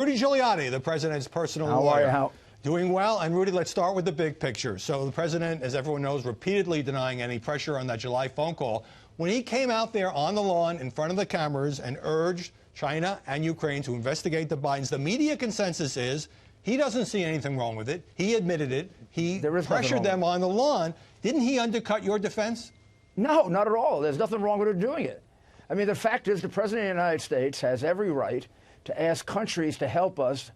Rudy Giuliani, the president's personal lawyer. How are you, Hal? Doing well. And Rudy, let's start with the big picture. So the president, as everyone knows, repeatedly denying any pressure on that July phone call. When he came out there on the lawn in front of the cameras and urged China and Ukraine to investigate the Bidens, the media consensus is he doesn't see anything wrong with it. He admitted it. He pressured them on the lawn. Didn't he undercut your defense? No, not at all. There's nothing wrong with her doing it. I mean, the fact is the President of the United States has every right to ask countries to help us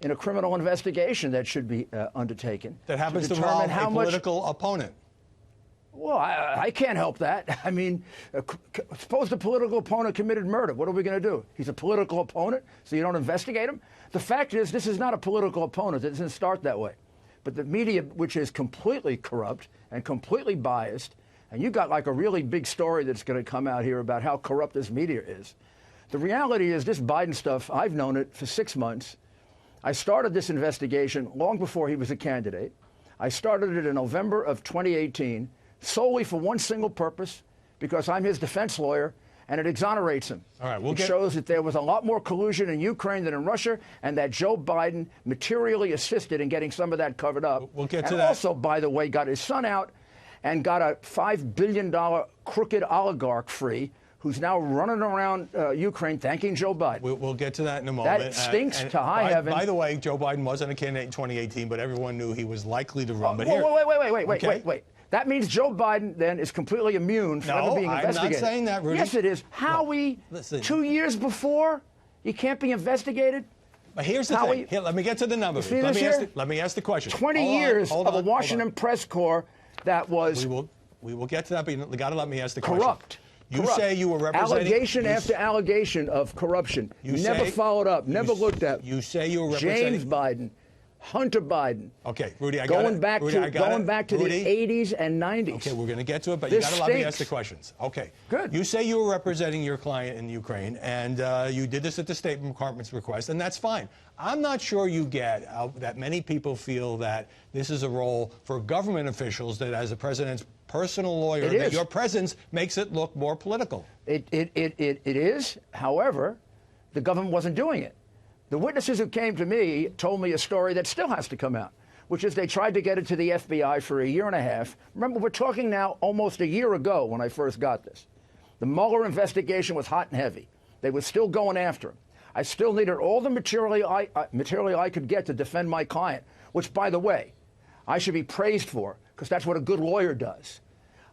in a criminal investigation that should be undertaken. That happens to involve a political opponent. Well, I can't help that. I mean, suppose the political opponent committed murder. What are we going to do? He's a political opponent, so you don't investigate him? The fact is, this is not a political opponent. It doesn't start that way. But the media, which is completely corrupt and completely biased, and you got like a really big story that's going to come out here about how corrupt this media is. The reality is this Biden stuff, I've known it for 6 months. I started this investigation long before he was a candidate. I started it in November of 2018 solely for one single purpose, because I'm his defense lawyer, and it exonerates him. All right, it shows that there was a lot more collusion in Ukraine than in Russia, and that Joe Biden materially assisted in getting some of that covered up. We'll get to and that. Also, by the way, got his son out and got a $5 billion crooked oligarch free, who's now running around Ukraine thanking Joe Biden. We'll get to that in a moment. That stinks to high heaven. By the way, Joe Biden wasn't a candidate in 2018, but everyone knew he was likely to run. But Wait. That means Joe Biden then is completely immune from ever being investigated. I'm not saying that, Rudy. Yes, it is. Listen. 2 years before, he can't be investigated? But here's the thing. Here, let me get to the numbers. Let me ask the question. 20 years of a Washington press corps that was... We will get to that, but you got to let me ask the question. Corrupt. You say you were representing... Allegation after allegation of corruption. Never followed up, never looked at. You say you were representing... James Biden, Hunter Biden. Okay, Rudy, I got it. Going back to Rudy, the 80s and 90s. Okay, we're going to get to it, but you got to let me ask the questions. Okay. Good. You say you were representing your client in Ukraine, and you did this at the State Department's request, and that's fine. I'm not sure you get that many people feel that this is a role for government officials, that as a president's personal lawyer, that your presence makes it look more political. It is. However, the government wasn't doing it. The witnesses who came to me told me a story that still has to come out, which is they tried to get it to the FBI for a year and a half. Remember, we're talking now almost a year ago when I first got this. The Mueller investigation was hot and heavy. They were still going after him. I still needed all the material I could get to defend my client, which, by the way, I should be praised for, because that's what a good lawyer does.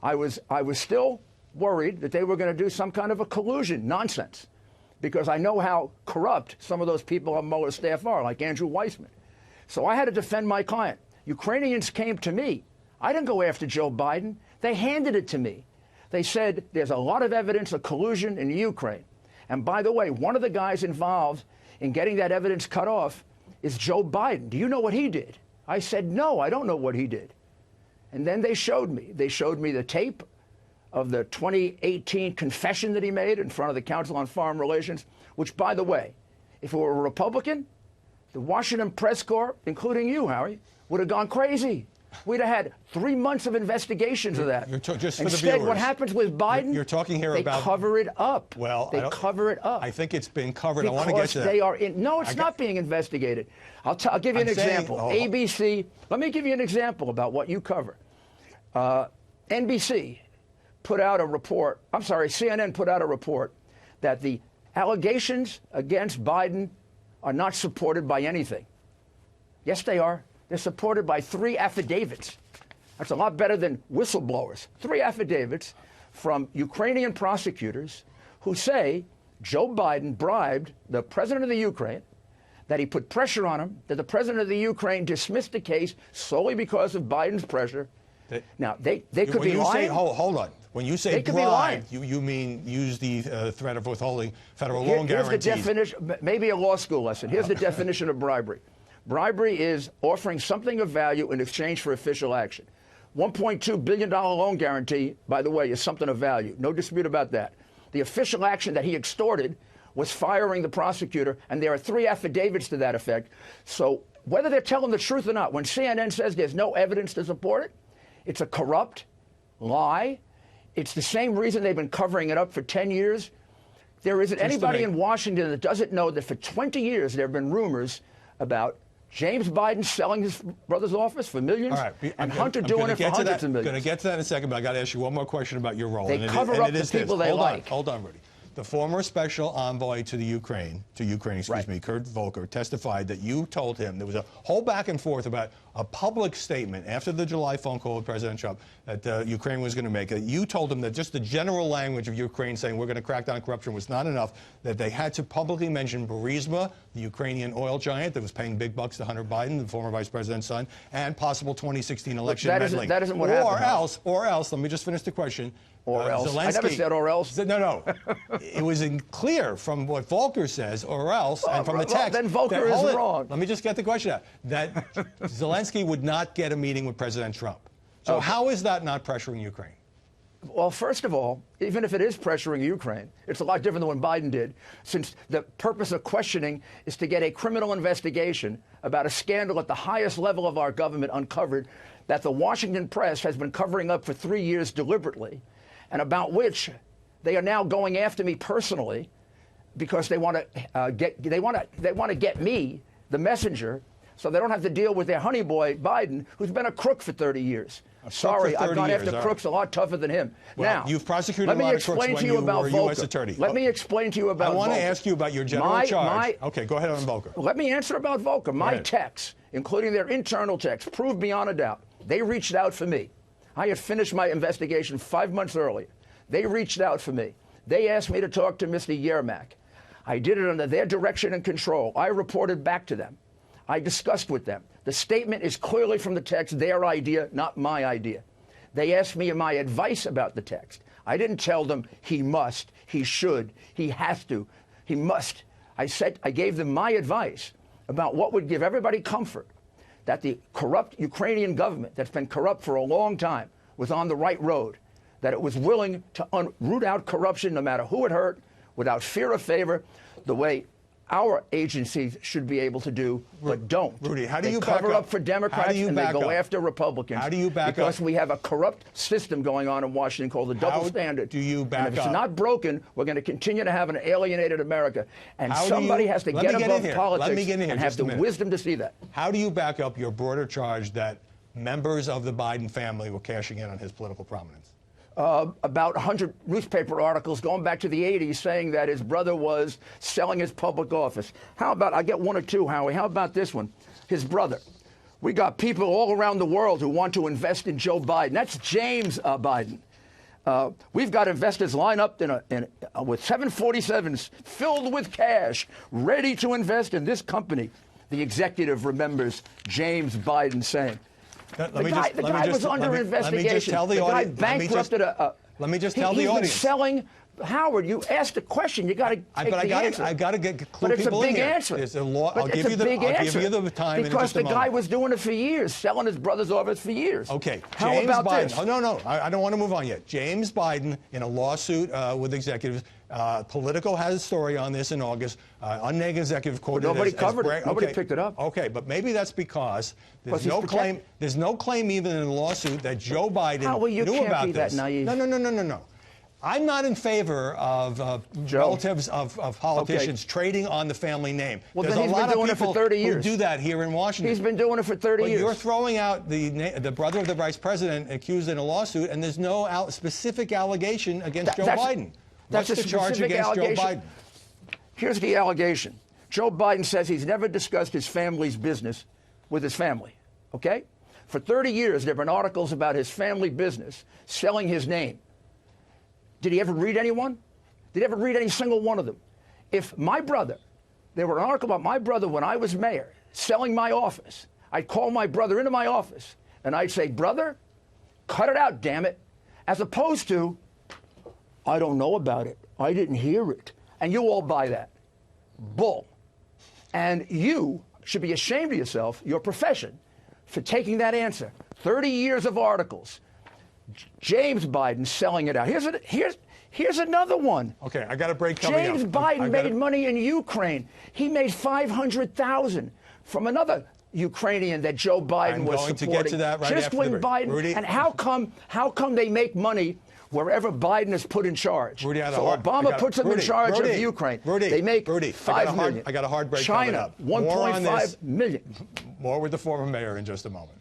I was still worried that they were going to do some kind of a collusion nonsense, because I know how corrupt some of those people on Mueller's staff are, like Andrew Weissman. So I had to defend my client. Ukrainians came to me. I didn't go after Joe Biden. They handed it to me. They said there's a lot of evidence of collusion in Ukraine. And by the way, one of the guys involved in getting that evidence cut off is Joe Biden. Do you know what he did? I said, no, I don't know what he did. And then they showed me. They showed me the tape of the 2018 confession that he made in front of the Council on Foreign Relations, which, by the way, if it were a Republican, the Washington press corps, including you, Harry, would have gone crazy. We'd have had 3 months of investigations of that. Just for Instead, the viewers, what happens with Biden, you're talking here about... They cover it up. Well, they cover it up. I think it's been covered. Because I want to get to that. They are in... No, it's not being investigated. I'll give you an example. ABC, let me give you an example about what you cover. NBC put out a report, CNN put out a report that the allegations against Biden are not supported by anything. Yes, they are. They're supported by 3 affidavits. That's a lot better than whistleblowers. 3 affidavits from Ukrainian prosecutors who say Joe Biden bribed the president of the Ukraine, that he put pressure on him, that the president of the Ukraine dismissed the case solely because of Biden's pressure. Now, they could be lying. Hold on. When you say bribe, you mean use the threat of withholding federal loan guarantees. Here's the definition, maybe a law school lesson. Here's the definition of bribery. Bribery is offering something of value in exchange for official action. $1.2 billion loan guarantee, by the way, is something of value. No dispute about that. The official action that he extorted was firing the prosecutor, and there are 3 affidavits to that effect. So whether they're telling the truth or not, when CNN says there's no evidence to support it, it's a corrupt lie. It's the same reason they've been covering it up for 10 years. There isn't anybody in Washington that doesn't know that for 20 years there have been rumors about James Biden selling his brother's office for millions, and Hunter doing it for hundreds of millions. I'm going to get to that in a second, but I got to ask you one more question about your role. They cover up the people they like. Hold on, Rudy. The former special envoy to Ukraine, Kurt Volker, testified that you told him there was a whole back and forth about a public statement after the July phone call with President Trump that Ukraine was going to make. You told him that just the general language of Ukraine saying we're going to crack down corruption was not enough, that they had to publicly mention Burisma, the Ukrainian oil giant that was paying big bucks to Hunter Biden, the former vice president's son, and possible 2016 election meddling. That isn't what happened. Or else, let me just finish the question. Or else. Zelensky, I never said or else. No. It was clear from what Volker says, or else, and from the text. Then Volker is wrong. Let me just get the question out. That Zelensky would not get a meeting with President Trump. So how is that not pressuring Ukraine? Well, first of all, even if it is pressuring Ukraine, it's a lot different than what Biden did, since the purpose of questioning is to get a criminal investigation about a scandal at the highest level of our government uncovered that the Washington press has been covering up for 3 years deliberately, and about which they are now going after me personally because they want to get me, the messenger, so they don't have to deal with their honey boy Biden, who's been a crook for 30 years. Sorry, I've gone after crooks a lot tougher than him. Well, now, you've prosecuted a lot of crooks when you were U.S. attorney. Let me explain to you about Volker. I want to ask you about your general charge. Okay, go ahead on Volker. Let me answer about Volker. My texts, including their internal texts, prove beyond a doubt they reached out for me. I had finished my investigation 5 months earlier. They reached out for me. They asked me to talk to Mr. Yermak. I did it under their direction and control. I reported back to them. I discussed with them. The statement is clearly from the text, their idea, not my idea. They asked me my advice about the text. I didn't tell them he must, he should, he has to, he must. I gave them my advice about what would give everybody comfort that the corrupt Ukrainian government that's been corrupt for a long time was on the right road, that it was willing to root out corruption no matter who it hurt, without fear or favor, the way our agencies should be able to do, but don't. Rudy, how do you cover up for Democrats and they go after Republicans? How do you back up? Because we have a corrupt system going on in Washington called the double standard. Do you back up? And if it's not broken, we're going to continue to have an alienated America. And somebody has to get above politics and have the wisdom to see that. How do you back up your broader charge that members of the Biden family were cashing in on his political prominence? About 100 newspaper articles going back to the 80s saying that his brother was selling his public office. How about, I get one or two, Howie. How about this one? His brother. We got people all around the world who want to invest in Joe Biden. That's James Biden. We've got investors lined up with 747s filled with cash, ready to invest in this company. The executive remembers James Biden saying. The guy was under investigation. Let me just tell the audience. Guy bankrupted let me just tell the audience. He's been selling. Howard, you asked a question. You got to take the answer. I got to get clue But it's a people in big here. answer. It's a law. But I'll it's give you a big answer. I'll give you the time in because just a the moment. guy was doing it for years, selling his brother's office for years. Okay. How James about Biden. this? Oh, no. I don't want to move on yet. James Biden, in a lawsuit with executives, Politico has a story on this in August. Unnamed executive quoted nobody as covered it. Nobody picked it up. Okay, but maybe that's because there's no claim. There's no claim even in the lawsuit that Joe Biden knew about this. That naive. No. I'm not in favor of relatives of politicians trading on the family name. Well, There's then he's a lot been doing of people it for 30 years. who do that here in Washington. He's been doing it for 30 years. You're throwing out the brother of the vice president accused in a lawsuit, and there's no specific allegation against Joe Biden. That's What's the charge against Joe Biden? Here's the allegation. Joe Biden says he's never discussed his family's business with his family, okay? For 30 years, there have been articles about his family business selling his name. Did he ever read anyone? Did he ever read any single one of them? If my brother, there were an article about my brother when I was mayor, selling my office, I'd call my brother into my office, and I'd say, brother, cut it out, damn it, as opposed to, I don't know about it. I didn't hear it. And you all buy that. Bull. And you should be ashamed of yourself, your profession, for taking that answer. 30 years of articles. James Biden selling it out. Here's another one. Okay, I got a break coming up. James Biden made money in Ukraine. He made $500,000 from another Ukrainian that Joe Biden was supporting. I'm going to get to that right just after when the break. Biden. Rudy? And how come they make money wherever Biden is put in charge. Rudy, so Obama puts him in charge of Ukraine. They make 5 million. I got a hard break China, coming up. 1.5 million. More with the former mayor in just a moment.